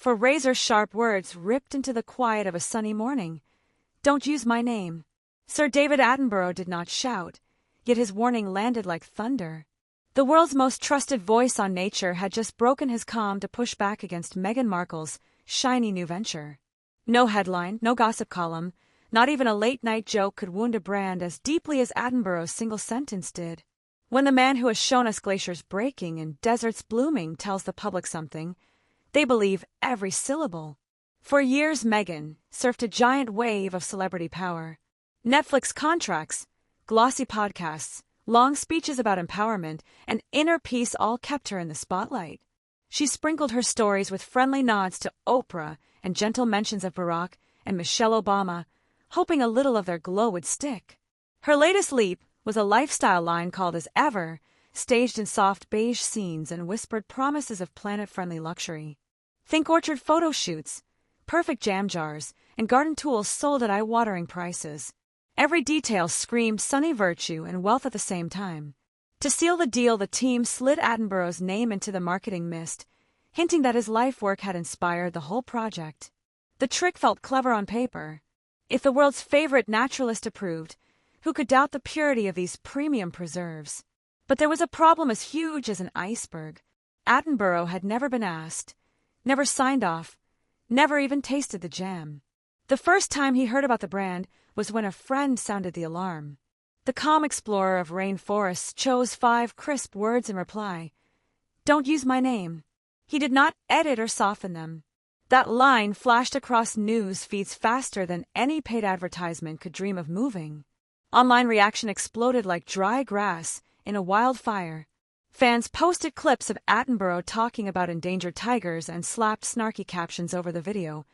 for razor-sharp words ripped into the quiet of a sunny morning. "Don't use my name." Sir David Attenborough did not shout, yet his warning landed like thunder. The world's most trusted voice on nature had just broken his calm to push back against Meghan Markle's shiny new venture. No headline, no gossip column, not even a late-night joke could wound a brand as deeply as Attenborough's single sentence did. When the man who has shown us glaciers breaking and deserts blooming tells the public something, they believe every syllable. For years, Meghan surfed a giant wave of celebrity power. Netflix contracts, glossy podcasts, long speeches about empowerment, and inner peace all kept her in the spotlight. She sprinkled her stories with friendly nods to Oprah and gentle mentions of Barack and Michelle Obama, hoping a little of their glow would stick. Her latest leap was a lifestyle line called As Ever, staged in soft beige scenes and whispered promises of planet-friendly luxury. Think orchard photo shoots, perfect jam jars, and garden tools sold at eye-watering prices. Every detail screamed sunny virtue and wealth at the same time. To seal the deal, the team slid Attenborough's name into the marketing mist, hinting that his life work had inspired the whole project. The trick felt clever on paper. If the world's favorite naturalist approved, who could doubt the purity of these premium preserves? But there was a problem as huge as an iceberg. Attenborough had never been asked, never signed off, never even tasted the jam. The first time he heard about the brand was when a friend sounded the alarm. The calm explorer of rainforests chose 5 crisp words in reply. "Don't use my name." He did not edit or soften them. That line flashed across news feeds faster than any paid advertisement could dream of moving. Online reaction exploded like dry grass in a wildfire. Fans posted clips of Attenborough talking about endangered tigers and slapped snarky captions over the video.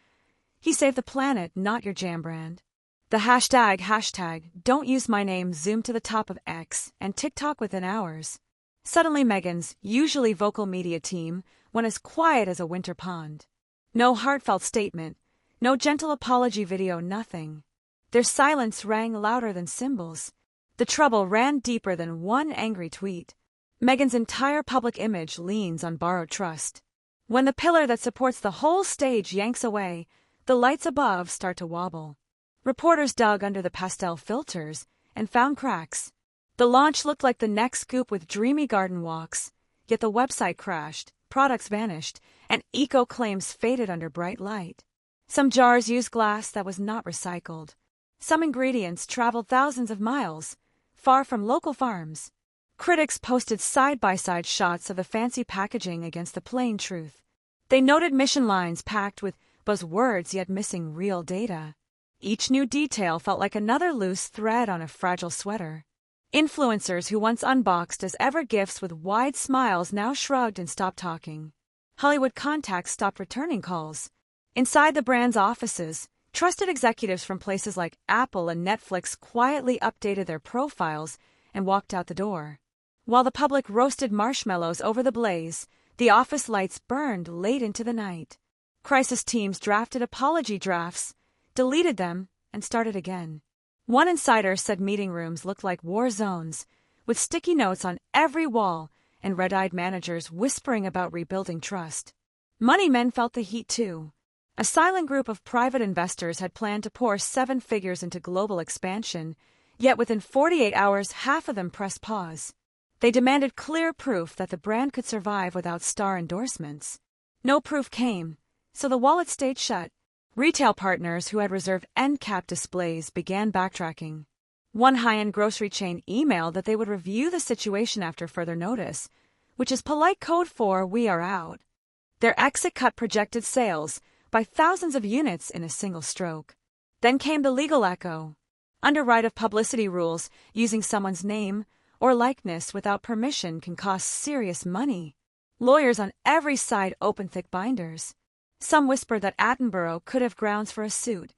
"He saved the planet, not your jam brand." The hashtag don't use my name zoomed to the top of X and TikTok within hours. Suddenly Meghan's usually vocal media team went as quiet as a winter pond. No heartfelt statement, no gentle apology video, nothing. Their silence rang louder than cymbals. The trouble ran deeper than one angry tweet. Meghan's entire public image leans on borrowed trust. When the pillar that supports the whole stage yanks away, the lights above start to wobble. Reporters dug under the pastel filters and found cracks. The launch looked like the next scoop with dreamy garden walks, yet the website crashed, products vanished, and eco-claims faded under bright light. Some jars used glass that was not recycled. Some ingredients traveled thousands of miles, far from local farms. Critics posted side-by-side shots of the fancy packaging against the plain truth. They noted mission lines packed with buzzwords yet missing real data. Each new detail felt like another loose thread on a fragile sweater. Influencers who once unboxed as ever gifts with wide smiles now shrugged and stopped talking. Hollywood contacts stopped returning calls. Inside the brand's offices, trusted executives from places like Apple and Netflix quietly updated their profiles and walked out the door. While the public roasted marshmallows over the blaze, the office lights burned late into the night. Crisis teams drafted apology drafts, deleted them, and started again. One insider said meeting rooms looked like war zones, with sticky notes on every wall and red-eyed managers whispering about rebuilding trust. Money men felt the heat too. A silent group of private investors had planned to pour 7 figures into global expansion, yet within 48 hours half of them pressed pause. They demanded clear proof that the brand could survive without star endorsements. No proof came, so the wallet stayed shut. Retail partners who had reserved end-cap displays began backtracking. One high-end grocery chain emailed that they would review the situation after further notice, which is polite code for "we are out." Their exit cut projected sales by thousands of units in a single stroke. Then came the legal echo. Under right of publicity rules, using someone's name or likeness without permission can cost serious money. Lawyers on every side opened thick binders. Some whispered that Attenborough could have grounds for a suit,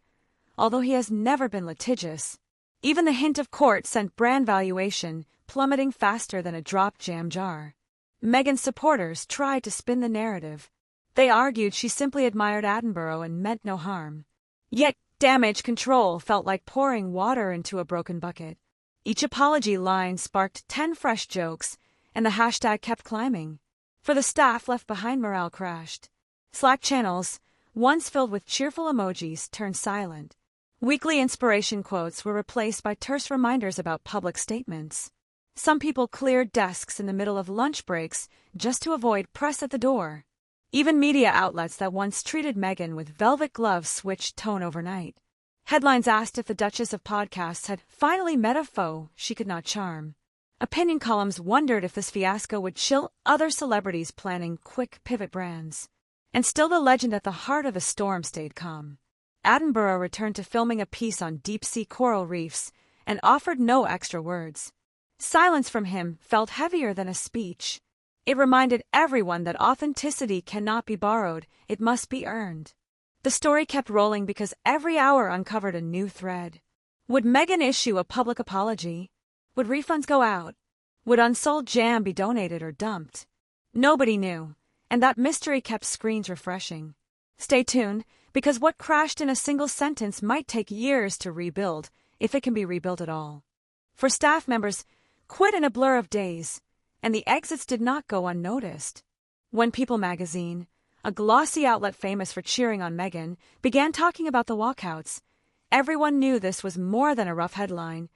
although he has never been litigious. Even the hint of court sent brand valuation plummeting faster than a dropped jam jar. Meghan's supporters tried to spin the narrative. They argued she simply admired Attenborough and meant no harm. Yet damage control felt like pouring water into a broken bucket. Each apology line sparked 10 fresh jokes, and the hashtag kept climbing. For the staff left behind, morale crashed. Slack channels, once filled with cheerful emojis, turned silent. Weekly inspiration quotes were replaced by terse reminders about public statements. Some people cleared desks in the middle of lunch breaks just to avoid press at the door. Even media outlets that once treated Meghan with velvet gloves switched tone overnight. Headlines asked if the Duchess of Podcasts had finally met a foe she could not charm. Opinion columns wondered if this fiasco would chill other celebrities planning quick pivot brands. And still the legend at the heart of the storm stayed calm. Attenborough returned to filming a piece on deep-sea coral reefs and offered no extra words. Silence from him felt heavier than a speech. It reminded everyone that authenticity cannot be borrowed, it must be earned. The story kept rolling because every hour uncovered a new thread. Would Meghan issue a public apology? Would refunds go out? Would unsold jam be donated or dumped? Nobody knew, and that mystery kept screens refreshing. Stay tuned, because what crashed in a single sentence might take years to rebuild, if it can be rebuilt at all. For staff members, quit in a blur of days, and the exits did not go unnoticed. When People magazine, a glossy outlet famous for cheering on Meghan, began talking about the walkouts, everyone knew this was more than a rough headline.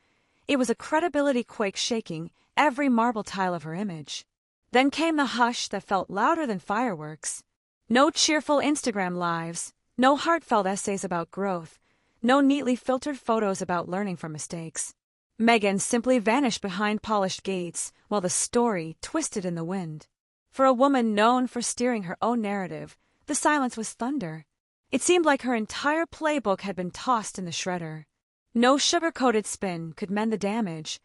It was a credibility quake shaking every marble tile of her image. Then came the hush that felt louder than fireworks. No cheerful Instagram lives, no heartfelt essays about growth, no neatly filtered photos about learning from mistakes. Meghan simply vanished behind polished gates while the story twisted in the wind. For a woman known for steering her own narrative, the silence was thunder. It seemed like her entire playbook had been tossed in the shredder. No sugar-coated spin could mend the damage,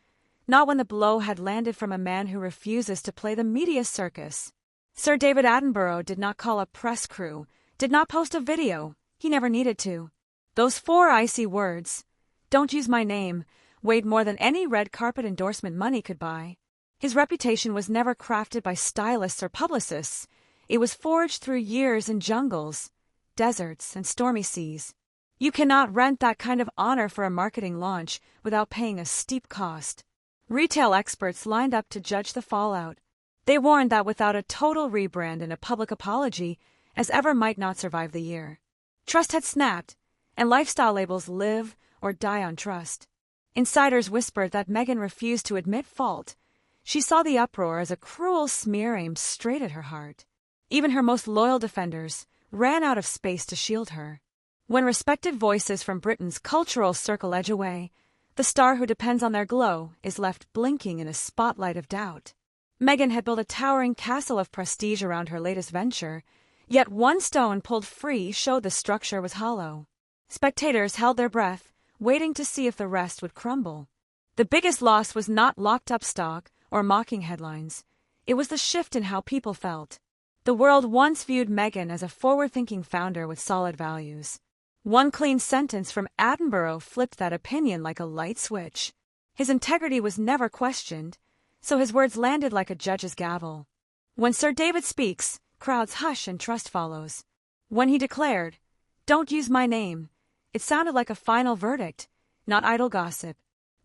not when the blow had landed from a man who refuses to play the media circus. Sir David Attenborough did not call a press crew, did not post a video. He never needed to. Those 4 icy words, "Don't use my name," weighed more than any red carpet endorsement money could buy. His reputation was never crafted by stylists or publicists. It was forged through years in jungles, deserts, and stormy seas. You cannot rent that kind of honor for a marketing launch without paying a steep cost. Retail experts lined up to judge the fallout. They warned that without a total rebrand and a public apology, as ever might not survive the year. Trust had snapped, and lifestyle labels live or die on trust. Insiders whispered that Meghan refused to admit fault. She saw the uproar as a cruel smear aimed straight at her heart. Even her most loyal defenders ran out of space to shield her. When respected voices from Britain's cultural circle edge away, the star who depends on their glow is left blinking in a spotlight of doubt. Meghan had built a towering castle of prestige around her latest venture, yet one stone pulled free showed the structure was hollow. Spectators held their breath, waiting to see if the rest would crumble. The biggest loss was not locked-up stock or mocking headlines. It was the shift in how people felt. The world once viewed Meghan as a forward-thinking founder with solid values. One clean sentence from Attenborough flipped that opinion like a light switch. His integrity was never questioned, so his words landed like a judge's gavel. When Sir David speaks, crowds hush and trust follows. When he declared, "Don't use my name," it sounded like a final verdict, not idle gossip.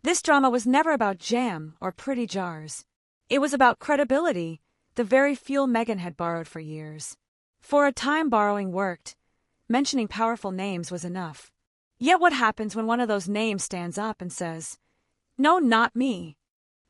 This drama was never about jam or pretty jars. It was about credibility, the very fuel Meghan had borrowed for years. For a time borrowing worked. Mentioning powerful names was enough. Yet what happens when one of those names stands up and says, "No, not me"?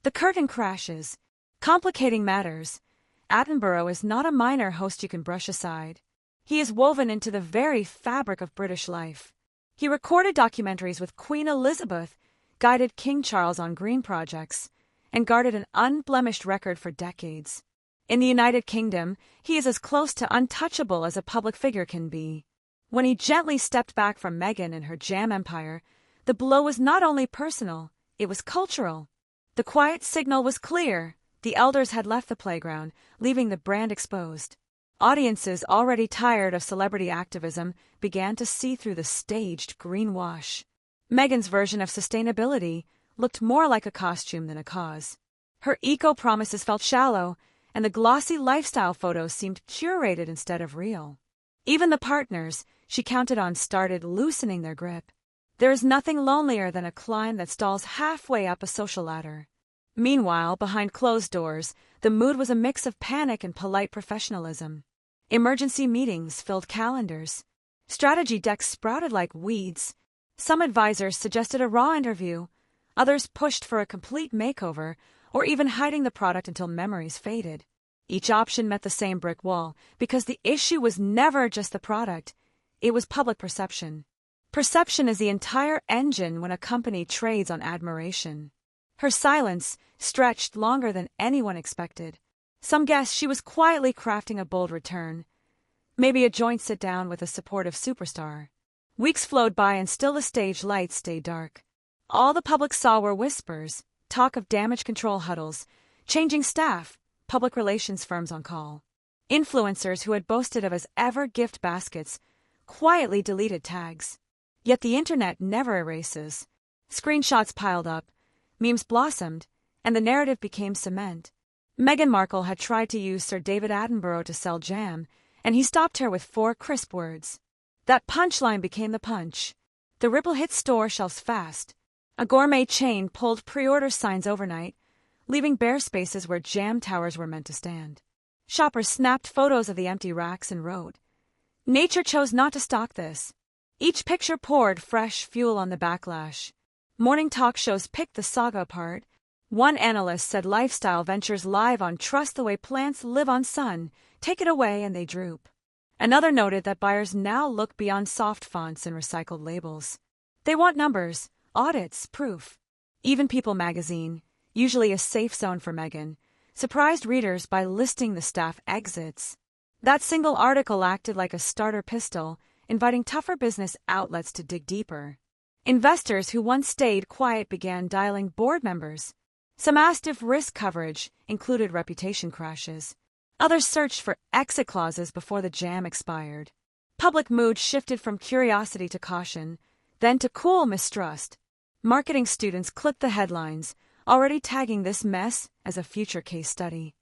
The curtain crashes, complicating matters. Attenborough is not a minor host you can brush aside. He is woven into the very fabric of British life. He recorded documentaries with Queen Elizabeth, guided King Charles on green projects, and guarded an unblemished record for decades. In the United Kingdom, he is as close to untouchable as a public figure can be. When he gently stepped back from Meghan and her jam empire, the blow was not only personal, it was cultural. The quiet signal was clear. The elders had left the playground, leaving the brand exposed. Audiences already tired of celebrity activism began to see through the staged greenwash. Meghan's version of sustainability looked more like a costume than a cause. Her eco-promises felt shallow, and the glossy lifestyle photos seemed curated instead of real. Even the partners she counted on started loosening their grip. There is nothing lonelier than a climb that stalls halfway up a social ladder. Meanwhile, behind closed doors, the mood was a mix of panic and polite professionalism. Emergency meetings filled calendars. Strategy decks sprouted like weeds. Some advisors suggested a raw interview. Others pushed for a complete makeover, or even hiding the product until memories faded. Each option met the same brick wall, because the issue was never just the product. It was public perception. Perception is the entire engine when a company trades on admiration. Her silence stretched longer than anyone expected. Some guessed she was quietly crafting a bold return. Maybe a joint sit-down with a supportive superstar. Weeks flowed by and still the stage lights stayed dark. All the public saw were whispers, talk of damage control huddles, changing staff, public relations firms on call. Influencers who had boasted of as ever gift baskets quietly deleted tags. Yet the internet never erases. Screenshots piled up, memes blossomed, and the narrative became cement. Meghan Markle had tried to use Sir David Attenborough to sell jam, and he stopped her with 4 crisp words. That punchline became the punch. The Ripple hit store shelves fast. A gourmet chain pulled pre-order signs overnight, leaving bare spaces where jam towers were meant to stand. Shoppers snapped photos of the empty racks and wrote, "Nature chose not to stock this." Each picture poured fresh fuel on the backlash. Morning talk shows picked the saga apart. One analyst said lifestyle ventures live on trust the way plants live on sun, take it away and they droop. Another noted that buyers now look beyond soft fonts and recycled labels. They want numbers, audits, proof. Even People magazine, usually a safe zone for Meghan, surprised readers by listing the staff exits. That single article acted like a starter pistol, inviting tougher business outlets to dig deeper. Investors who once stayed quiet began dialing board members. Some asked if risk coverage included reputation crashes. Others searched for exit clauses before the jam expired. Public mood shifted from curiosity to caution, then to cool mistrust. Marketing students clipped the headlines, already tagging this mess as a future case study.